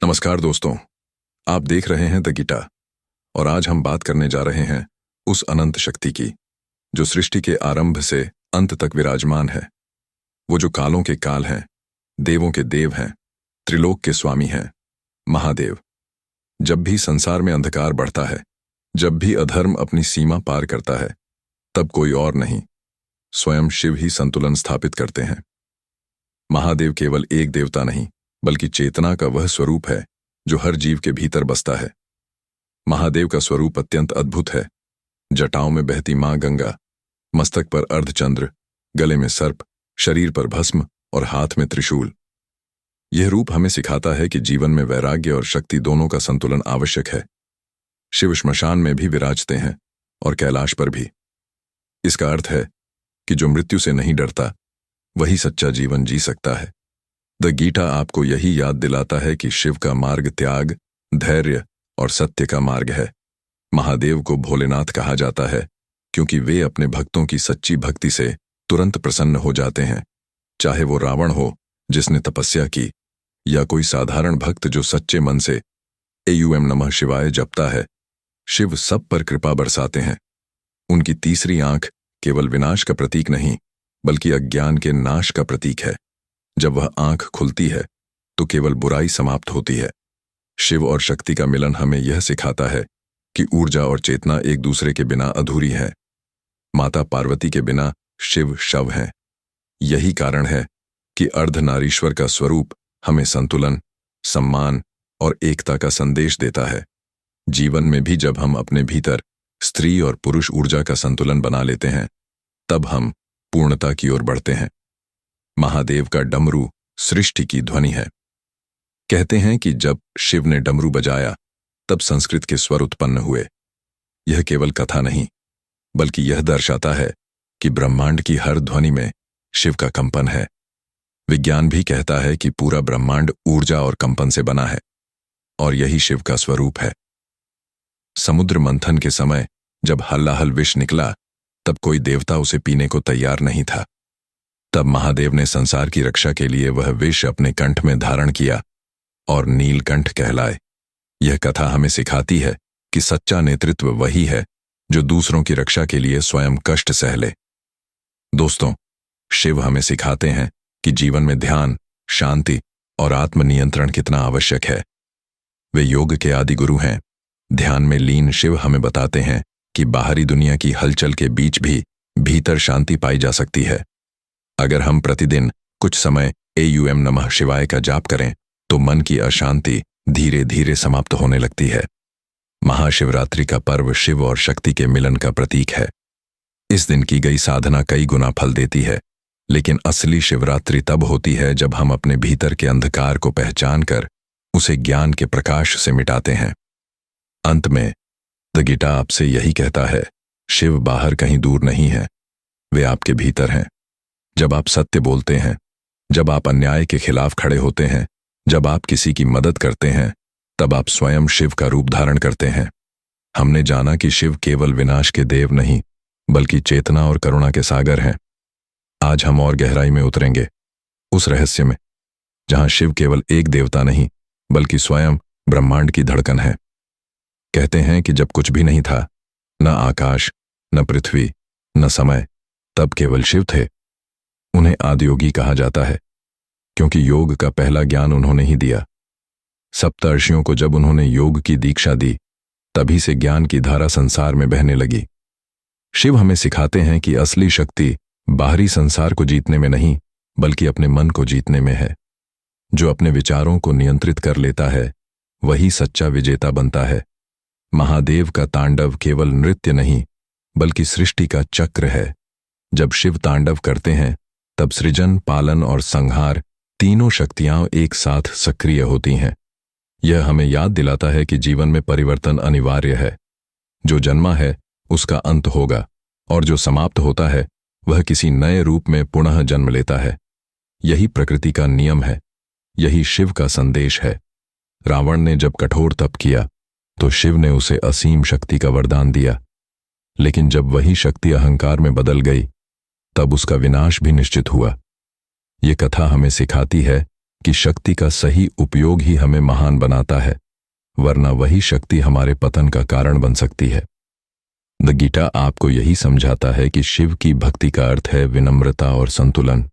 नमस्कार दोस्तों, आप देख रहे हैं द गीता और आज हम बात करने जा रहे हैं उस अनंत शक्ति की जो सृष्टि के आरंभ से अंत तक विराजमान है। वो जो कालों के काल हैं, देवों के देव हैं, त्रिलोक के स्वामी हैं, महादेव। जब भी संसार में अंधकार बढ़ता है, जब भी अधर्म अपनी सीमा पार करता है, तब कोई और नहीं, स्वयं शिव ही संतुलन स्थापित करते हैं। महादेव केवल एक देवता नहीं बल्कि चेतना का वह स्वरूप है जो हर जीव के भीतर बसता है। महादेव का स्वरूप अत्यंत अद्भुत है। जटाओं में बहती मां गंगा, मस्तक पर अर्धचंद्र, गले में सर्प, शरीर पर भस्म और हाथ में त्रिशूल। यह रूप हमें सिखाता है कि जीवन में वैराग्य और शक्ति दोनों का संतुलन आवश्यक है। शिव श्मशान में भी विराजते हैं और कैलाश पर भी। इसका अर्थ है कि जो मृत्यु से नहीं डरता वही सच्चा जीवन जी सकता है। द गीता आपको यही याद दिलाता है कि शिव का मार्ग त्याग, धैर्य और सत्य का मार्ग है। महादेव को भोलेनाथ कहा जाता है क्योंकि वे अपने भक्तों की सच्ची भक्ति से तुरंत प्रसन्न हो जाते हैं। चाहे वो रावण हो जिसने तपस्या की, या कोई साधारण भक्त जो सच्चे मन से एयूएम नमः शिवाय जपता है, शिव सब पर कृपा बरसाते हैं। उनकी तीसरी आंख केवल विनाश का प्रतीक नहीं बल्कि अज्ञान के नाश का प्रतीक है। जब वह आंख खुलती है तो केवल बुराई समाप्त होती है। शिव और शक्ति का मिलन हमें यह सिखाता है कि ऊर्जा और चेतना एक दूसरे के बिना अधूरी है। माता पार्वती के बिना शिव शव हैं। यही कारण है कि अर्धनारीश्वर का स्वरूप हमें संतुलन, सम्मान और एकता का संदेश देता है। जीवन में भी जब हम अपने भीतर स्त्री और पुरुष ऊर्जा का संतुलन बना लेते हैं, तब हम पूर्णता की ओर बढ़ते हैं। महादेव का डमरू सृष्टि की ध्वनि है। कहते हैं कि जब शिव ने डमरू बजाया तब संस्कृत के स्वर उत्पन्न हुए। यह केवल कथा नहीं बल्कि यह दर्शाता है कि ब्रह्मांड की हर ध्वनि में शिव का कंपन है। विज्ञान भी कहता है कि पूरा ब्रह्मांड ऊर्जा और कंपन से बना है और यही शिव का स्वरूप है। समुद्र मंथन के समय जब हल्लाहल विष निकला तब कोई देवता उसे पीने को तैयार नहीं था। तब महादेव ने संसार की रक्षा के लिए वह विष अपने कंठ में धारण किया और नीलकंठ कहलाए। यह कथा हमें सिखाती है कि सच्चा नेतृत्व वही है जो दूसरों की रक्षा के लिए स्वयं कष्ट सह ले। दोस्तों, शिव हमें सिखाते हैं कि जीवन में ध्यान, शांति और आत्मनियंत्रण कितना आवश्यक है। वे योग के आदि गुरु हैं। ध्यान में लीन शिव हमें बताते हैं कि बाहरी दुनिया की हलचल के बीच भी भीतर शांति पाई जा सकती है। अगर हम प्रतिदिन कुछ समय एयूएम नमः शिवाय का जाप करें तो मन की अशांति धीरे धीरे समाप्त होने लगती है। महाशिवरात्रि का पर्व शिव और शक्ति के मिलन का प्रतीक है। इस दिन की गई साधना कई गुना फल देती है, लेकिन असली शिवरात्रि तब होती है जब हम अपने भीतर के अंधकार को पहचान कर उसे ज्ञान के प्रकाश से मिटाते हैं। अंत में द गीता आपसे यही कहता है, शिव बाहर कहीं दूर नहीं है, वे आपके भीतर हैं। जब आप सत्य बोलते हैं, जब आप अन्याय के खिलाफ खड़े होते हैं, जब आप किसी की मदद करते हैं, तब आप स्वयं शिव का रूप धारण करते हैं। हमने जाना कि शिव केवल विनाश के देव नहीं बल्कि चेतना और करुणा के सागर हैं। आज हम और गहराई में उतरेंगे उस रहस्य में जहां शिव केवल एक देवता नहीं बल्कि स्वयं ब्रह्मांड की धड़कन है। कहते हैं कि जब कुछ भी नहीं था, न आकाश, न पृथ्वी, न समय, तब केवल शिव थे। उन्हें आदियोगी कहा जाता है क्योंकि योग का पहला ज्ञान उन्होंने ही दिया। सप्तर्षियों को जब उन्होंने योग की दीक्षा दी, तभी से ज्ञान की धारा संसार में बहने लगी। शिव हमें सिखाते हैं कि असली शक्ति बाहरी संसार को जीतने में नहीं बल्कि अपने मन को जीतने में है। जो अपने विचारों को नियंत्रित कर लेता है वही सच्चा विजेता बनता है। महादेव का तांडव केवल नृत्य नहीं बल्कि सृष्टि का चक्र है। जब शिव तांडव करते हैं तब सृजन, पालन और संहार तीनों शक्तियां एक साथ सक्रिय होती हैं। यह हमें याद दिलाता है कि जीवन में परिवर्तन अनिवार्य है। जो जन्मा है उसका अंत होगा और जो समाप्त होता है वह किसी नए रूप में पुनः जन्म लेता है। यही प्रकृति का नियम है, यही शिव का संदेश है। रावण ने जब कठोर तप किया तो शिव ने उसे असीम शक्ति का वरदान दिया, लेकिन जब वही शक्ति अहंकार में बदल गई तब उसका विनाश भी निश्चित हुआ। ये कथा हमें सिखाती है कि शक्ति का सही उपयोग ही हमें महान बनाता है, वरना वही शक्ति हमारे पतन का कारण बन सकती है। द गीता आपको यही समझाता है कि शिव की भक्ति का अर्थ है विनम्रता और संतुलन।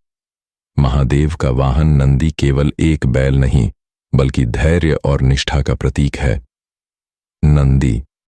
महादेव का वाहन नंदी केवल एक बैल नहीं, बल्कि धैर्य और निष्ठा का प्रतीक है। नंदी